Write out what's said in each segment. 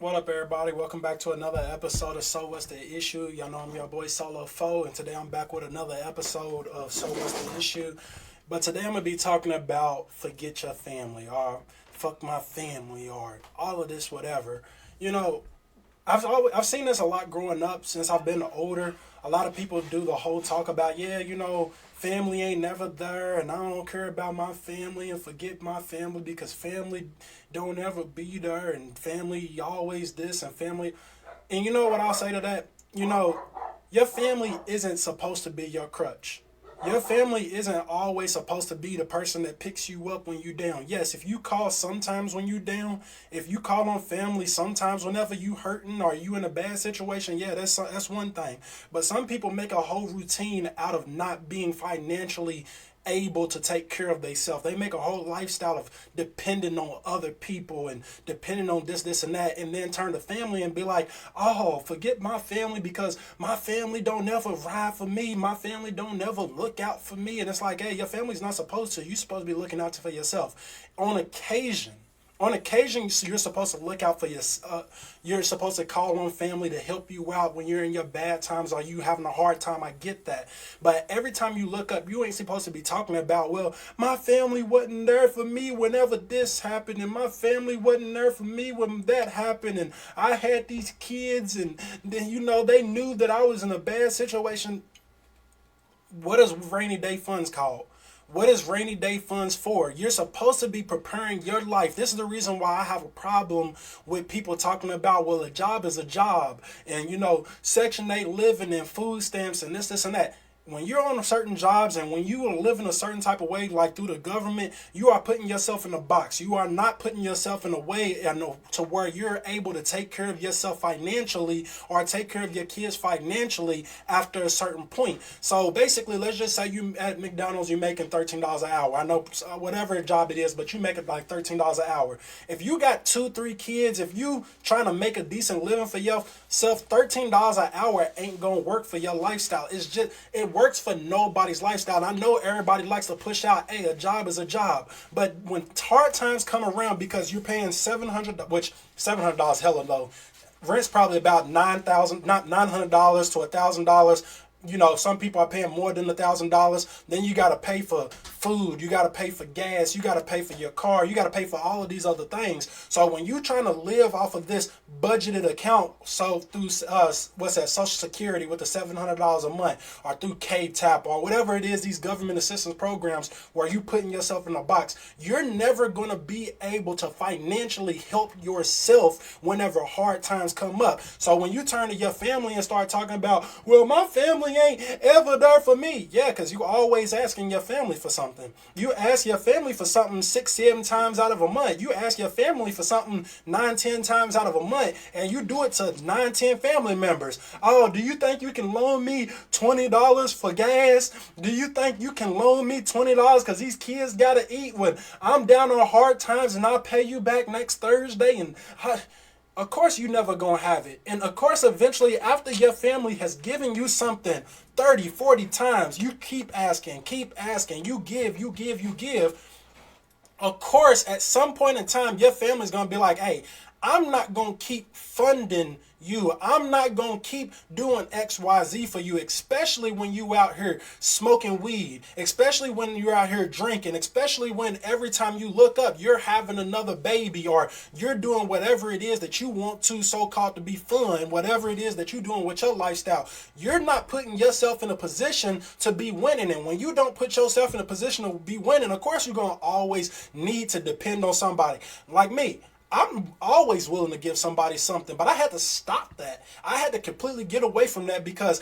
What up, everybody? Welcome back to another episode of So What's the Issue? Y'all know I'm your boy Solo Foe, and today I'm back with another episode of So What's the Issue. But today I'm gonna be talking about forget your family, or fuck my family, or all of this, whatever. You know, I've seen this a lot growing up since I've been older. A lot of people do the whole talk about, yeah, family ain't never there, and I don't care about my family and forget my family because family don't ever be there, and family always this and family. And you know what I'll say to that? Your family isn't supposed to be your crutch. Your family isn't always supposed to be the person that picks you up when you're down. Yes, if you call sometimes when you're down, if you call on family sometimes whenever you hurting or you in a bad situation, yeah, that's one thing. But some people make a whole routine out of not being financially able to take care of themselves. They make a whole lifestyle of depending on other people and depending on this, and that, and then turn to family and be like, oh, forget my family because my family don't never ride for me. My family don't never look out for me. And it's like, hey, your family's not supposed to. You're supposed to be looking out for yourself. On occasion, you're supposed to look out for you're supposed to call on family to help you out when you're in your bad times or you having a hard time. I get that. But every time you look up, you ain't supposed to be talking about, well, my family wasn't there for me whenever this happened, and my family wasn't there for me when that happened, and I had these kids, and then, they knew that I was in a bad situation. What is rainy day funds called? What is rainy day funds for? You're supposed to be preparing your life. This is the reason why I have a problem with people talking about, well, a job is a job. And, Section 8 living and food stamps and this, and that. When you're on certain jobs and when you live in a certain type of way, like through the government, you are putting yourself in a box. You are not putting yourself in a way to where you're able to take care of yourself financially or take care of your kids financially after a certain point. So basically, let's just say you at McDonald's, you're making $13 an hour. I know whatever job it is, but you make it like $13 an hour. If you got 2, 3 kids, if you trying to make a decent living for yourself, $13 an hour ain't gonna work for your lifestyle. It works for nobody's lifestyle. I know everybody likes to push out, hey, a job is a job. But when hard times come around because you're paying $700, which $700 hella low. Rent's probably about $9,000, not $900 to $1,000. Some people are paying more than $1,000. Then you got to pay for food. You got to pay for gas. You got to pay for your car. You got to pay for all of these other things. So when you're trying to live off of this budgeted account, so through Social Security with the $700 a month, or through K-TAP, or whatever it is, these government assistance programs where you putting yourself in a box, you're never going to be able to financially help yourself whenever hard times come up. So when you turn to your family and start talking about, well, my family ain't ever there for me. Yeah, because you always asking your family for something. You ask your family for something 6, 7 times out of a month. You ask your family for something 9, 10 times out of a month, and you do it to 9, 10 family members. Oh, do you think you can loan me $20 for gas? Do you think you can loan me $20 because these kids gotta eat when I'm down on hard times and I'll pay you back next Thursday? And of course you never gonna have it. And of course eventually after your family has given you something 30, 40 times, you keep asking, you give. Of course at some point in time your family's gonna be like, hey, I'm not gonna keep funding you. I'm not gonna keep doing XYZ for you, especially when you out here smoking weed, especially when you're out here drinking, especially when every time you look up, you're having another baby or you're doing whatever it is that you want to, so-called to be fun, whatever it is that you're doing with your lifestyle. You're not putting yourself in a position to be winning. And when you don't put yourself in a position to be winning, of course you're gonna always need to depend on somebody. Like me, I'm always willing to give somebody something, but I had to stop that. I had to completely get away from that because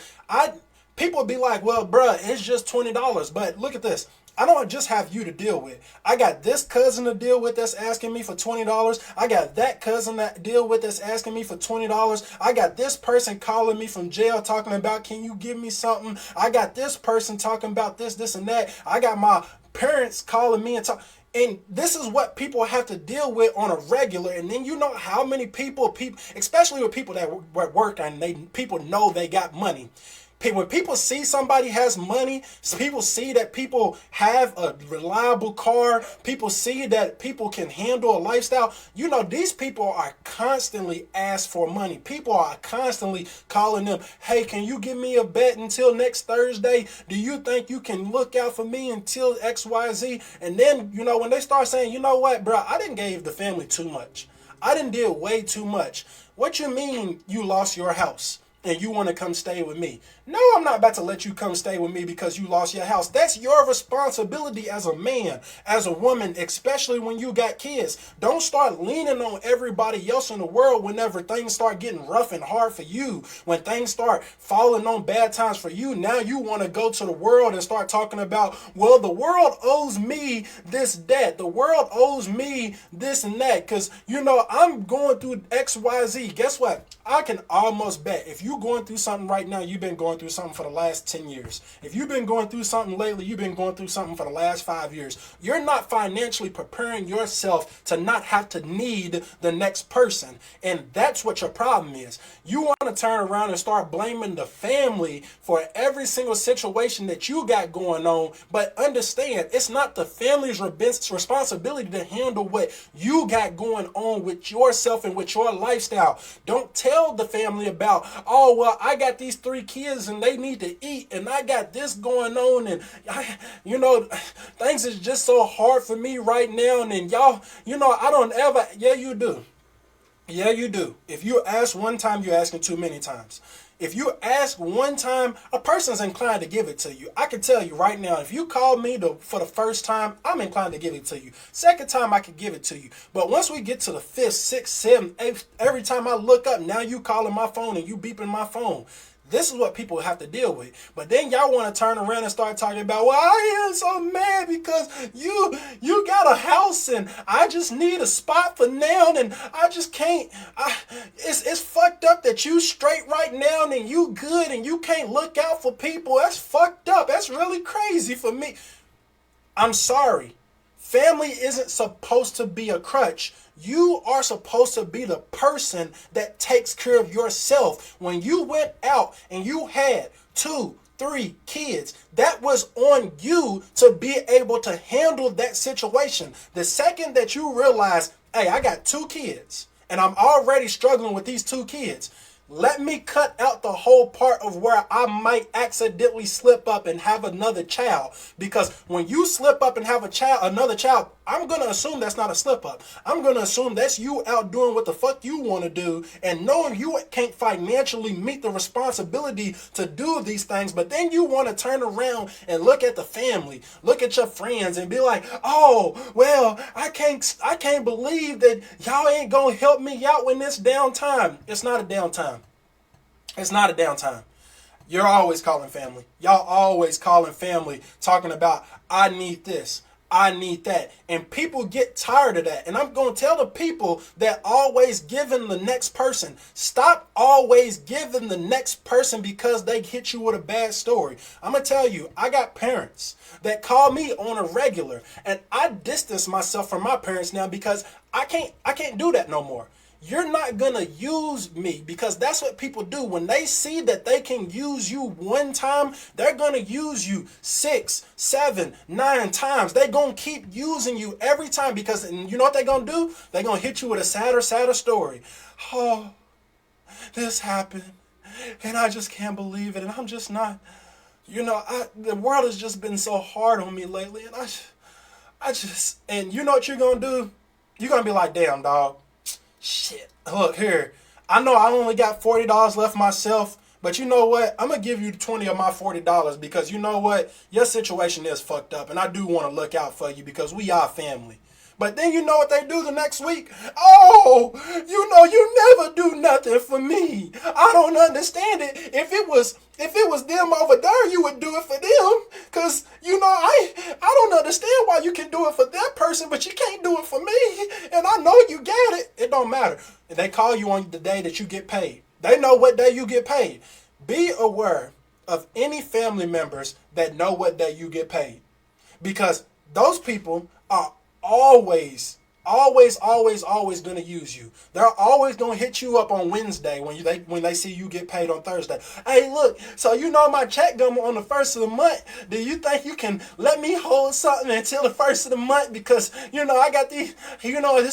people be like, well, bruh, it's just $20. But look at this. I don't just have you to deal with. I got this cousin to deal with that's asking me for $20. I got that cousin that deal with that's asking me for $20. I got this person calling me from jail talking about, can you give me something? I got this person talking about this, and that. I got my parents calling me and talking. And this is what people have to deal with on a regular. And then you know how many people, especially with people that work and people know they got money. When people see somebody has money, people see that people have a reliable car, people see that people can handle a lifestyle, you know, these people are constantly asked for money. People are constantly calling them, hey, can you give me a bet until next Thursday? Do you think you can look out for me until XYZ? And then, you know, when they start saying, you know what, bro, I didn't give the family too much. I didn't did way too much. What you mean you lost your house and you want to come stay with me? No, I'm not about to let you come stay with me because you lost your house. That's your responsibility as a man, as a woman, especially when you got kids. Don't start leaning on everybody else in the world whenever things start getting rough and hard for you. When things start falling on bad times for you, now you want to go to the world and start talking about, well, the world owes me this debt. The world owes me this and that because, you know, I'm going through XYZ. Guess what? I can almost bet if you're going through something right now, you've been going through something for the last 10 years. If you've been going through something lately, you've been going through something for the last 5 years. You're not financially preparing yourself to not have to need the next person. And that's what your problem is. You want to turn around and start blaming the family for every single situation that you got going on. But understand, it's not the family's responsibility to handle what you got going on with yourself and with your lifestyle. Don't tell the family about, oh, well, I got these 3 kids and they need to eat and I got this going on and you know, things is just so hard for me right now. And y'all, you know, I don't ever, yeah, you do. Yeah, you do. If you ask one time, you're asking too many times. If you ask one time, a person's inclined to give it to you. I can tell you right now, if you call me for the first time, I'm inclined to give it to you. Second time, I can give it to you. But once we get to the 5th, 6th, 7th, 8th, every time I look up, now you calling my phone and you beeping my phone. This is what people have to deal with. But then y'all want to turn around and start talking about, well, I am so mad because you got a house and I just need a spot for now and I just can't. It's fucked up that you straight right now and you good and you can't look out for people. That's fucked up. That's really crazy for me. I'm sorry. Family isn't supposed to be a crutch. You are supposed to be the person that takes care of yourself. When you went out and you had 2, 3 kids, that was on you to be able to handle that situation. The second that you realize, hey, I got 2 kids and I'm already struggling with these 2 kids. Let me cut out the whole part of where I might accidentally slip up and have another child. Because when you slip up and have another child, I'm going to assume that's not a slip up. I'm going to assume that's you out doing what the fuck you want to do and knowing you can't financially meet the responsibility to do these things. But then you want to turn around and look at the family, look at your friends and be like, oh, well, I can't believe that y'all ain't going to help me out when this downtime. It's not a downtime. It's not a downtime. You're always calling family. Y'all always calling family, talking about, I need this, I need that. And people get tired of that. And I'm going to tell the people that always giving the next person, stop always giving the next person because they hit you with a bad story. I'm going to tell you, I got parents that call me on a regular. And I distance myself from my parents now because I can't do that no more. You're not going to use me because that's what people do. When they see that they can use you one time, they're going to use you 6, 7, 9 times. They're going to keep using you every time because you know what they're going to do? They're going to hit you with a sadder story. Oh, this happened and I just can't believe it. And I'm just not, you know, the world has just been so hard on me lately. And and you know what you're going to do? You're going to be like, damn, dog. Shit, look here. I know I only got $40 left myself, but you know what? I'm going to give you 20 of my $40 because you know what? Your situation is fucked up and I do want to look out for you because we are family. But then you know what they do the next week? Oh, you know you never do nothing for me. I don't understand it. If it was them over there, you would do it for them. Because, you know, I don't understand why you can do it for that person, but you can't do it for me. And I know you get it. It don't matter. They call you on the day that you get paid. They know what day you get paid. Be aware of any family members that know what day you get paid. Because those people are always Always, always, always gonna use you. They're always gonna hit you up on Wednesday when they see you get paid on Thursday. Hey, look, so you know my check come on the first of the month. Do you think you can let me hold something until the first of the month because I got this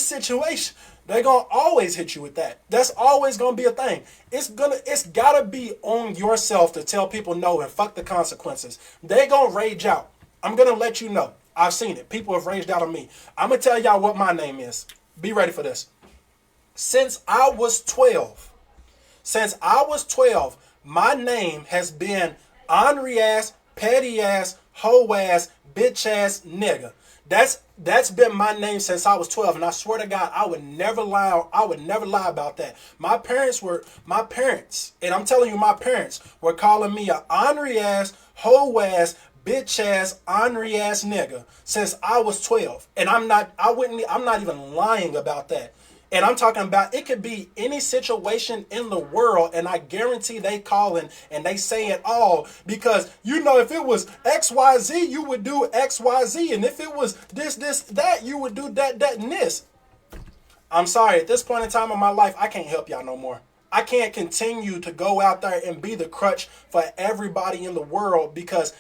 situation? They're gonna always hit you with that. That's always gonna be a thing. It's gotta be on yourself to tell people no and fuck the consequences. They gonna rage out. I'm gonna let you know. I've seen it. People have raged out on me. I'm going to tell y'all what my name is. Be ready for this. Since I was 12, my name has been ornery ass, petty ass, hoe ass, bitch ass nigga. That's been my name since I was 12, and I swear to God, I would never lie. I would never lie about that. My parents, and I'm telling you, my parents were calling me a ornery ass, hoe ass, bitch ass, ornery ass nigga since I was 12. And I'm not even lying about that. And I'm talking about it could be any situation in the world, and I guarantee they calling and they say it all because if it was XYZ, you would do XYZ. And if it was this, that, you would do that, and this. I'm sorry, at this point in time in my life, I can't help y'all no more. I can't continue to go out there and be the crutch for everybody in the world because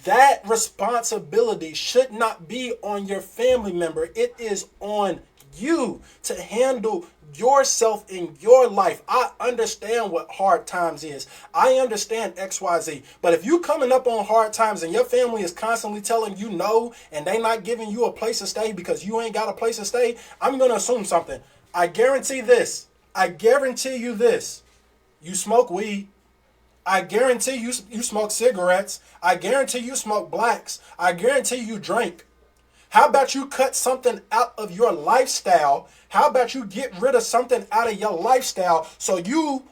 that responsibility should not be on your family member. It is on you to handle yourself in your life. I understand what hard times is. I understand XYZ. But if you coming up on hard times and your family is constantly telling you no and they not giving you a place to stay because you ain't got a place to stay, I'm going to assume something. I guarantee this. I guarantee you this. You smoke weed. I guarantee you smoke cigarettes. I guarantee you smoke blacks. I guarantee you drink. How about you cut something out of your lifestyle? How about you get rid of something out of your lifestyle so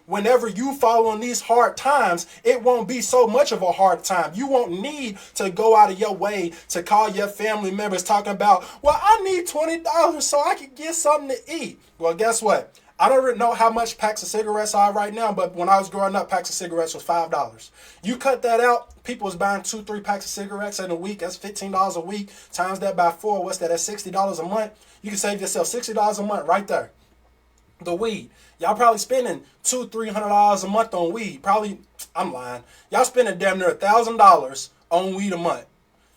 whenever you fall on these hard times, it won't be so much of a hard time. You won't need to go out of your way to call your family members talking about, well, I need $20 so I can get something to eat. Well, guess what? I don't really know how much packs of cigarettes are right now, but when I was growing up, packs of cigarettes was $5. You cut that out, people was buying 2-3 packs of cigarettes in a week. That's $15 a week. Times that by 4, what's that? That's $60 a month. You can save yourself $60 a month right there. The weed. Y'all probably spending $200-$300 a month on weed. Probably, I'm lying. Y'all spending damn near $1,000 on weed a month.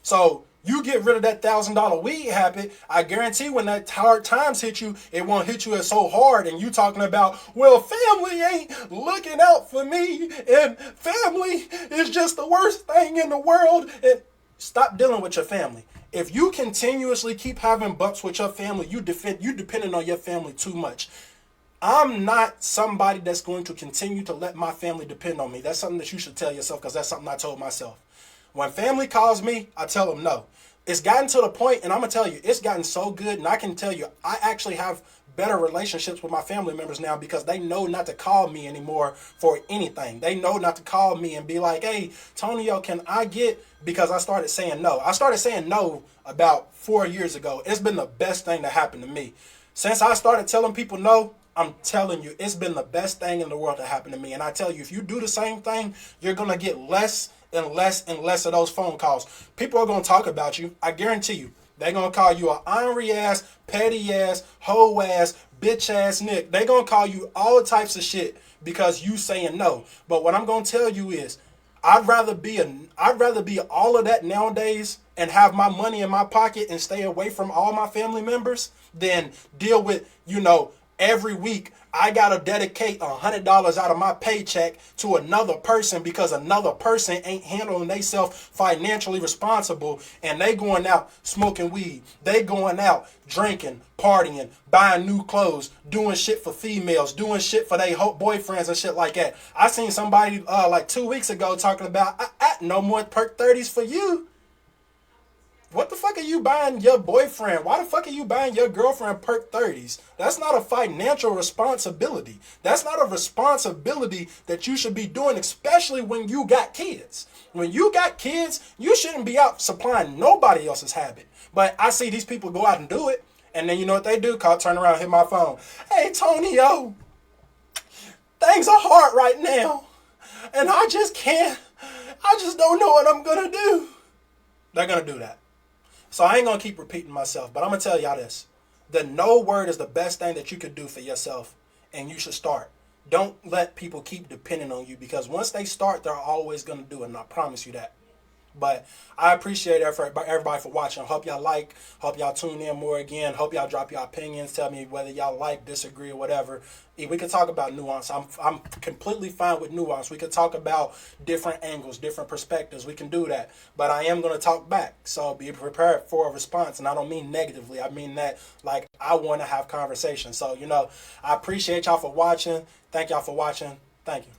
So you get rid of that $1,000 weed habit, I guarantee when that hard times hit you, it won't hit you as so hard. And you talking about, well, family ain't looking out for me, and family is just the worst thing in the world. And stop dealing with your family. If you continuously keep having bumps with your family, you depending on your family too much. I'm not somebody that's going to continue to let my family depend on me. That's something that you should tell yourself because that's something I told myself. When family calls me, I tell them no. It's gotten to the point, and I'm going to tell you, it's gotten so good, and I can tell you, I actually have better relationships with my family members now because they know not to call me anymore for anything. They know not to call me and be like, hey, Tonio, can I get, because I started saying no. I started saying no about 4 years ago. It's been the best thing that happened to me. Since I started telling people no, I'm telling you, it's been the best thing in the world that happened to me. And I tell you, if you do the same thing, you're going to get less and less and less of those phone calls. People are going to talk about you. I guarantee you. They're going to call you an ornery ass, petty ass, hoe ass, bitch ass Nick. They're going to call you all types of shit because you saying no. But what I'm going to tell you is I'd rather be all of that nowadays and have my money in my pocket and stay away from all my family members than deal with, every week I gotta dedicate $100 out of my paycheck to another person because another person ain't handling themselves financially responsible, and they going out smoking weed, they going out drinking, partying, buying new clothes, doing shit for females, doing shit for their boyfriends and shit like that. I seen somebody like 2 weeks ago talking about no more perk 30s for you. What the fuck are you buying your boyfriend? Why the fuck are you buying your girlfriend perk 30s? That's not a financial responsibility. That's not a responsibility that you should be doing, especially when you got kids. When you got kids, you shouldn't be out supplying nobody else's habit. But I see these people go out and do it, and then you know what they do? Turn around and hit my phone. Hey, Tonio, things are hard right now, and I just don't know what I'm going to do. They're going to do that. So I ain't going to keep repeating myself, but I'm going to tell y'all this. The no word is the best thing that you could do for yourself, and you should start. Don't let people keep depending on you, because once they start, they're always going to do it, and I promise you that. But I appreciate everybody for watching. Hope y'all hope y'all tune in more again. Hope y'all drop your opinions. Tell me whether y'all like, disagree, or whatever. We could talk about nuance. I'm completely fine with nuance. We could talk about different angles, different perspectives. We can do that. But I am going to talk back. So be prepared for a response. And I don't mean negatively. I mean that like I want to have conversation. So, I appreciate y'all for watching. Thank y'all for watching. Thank you.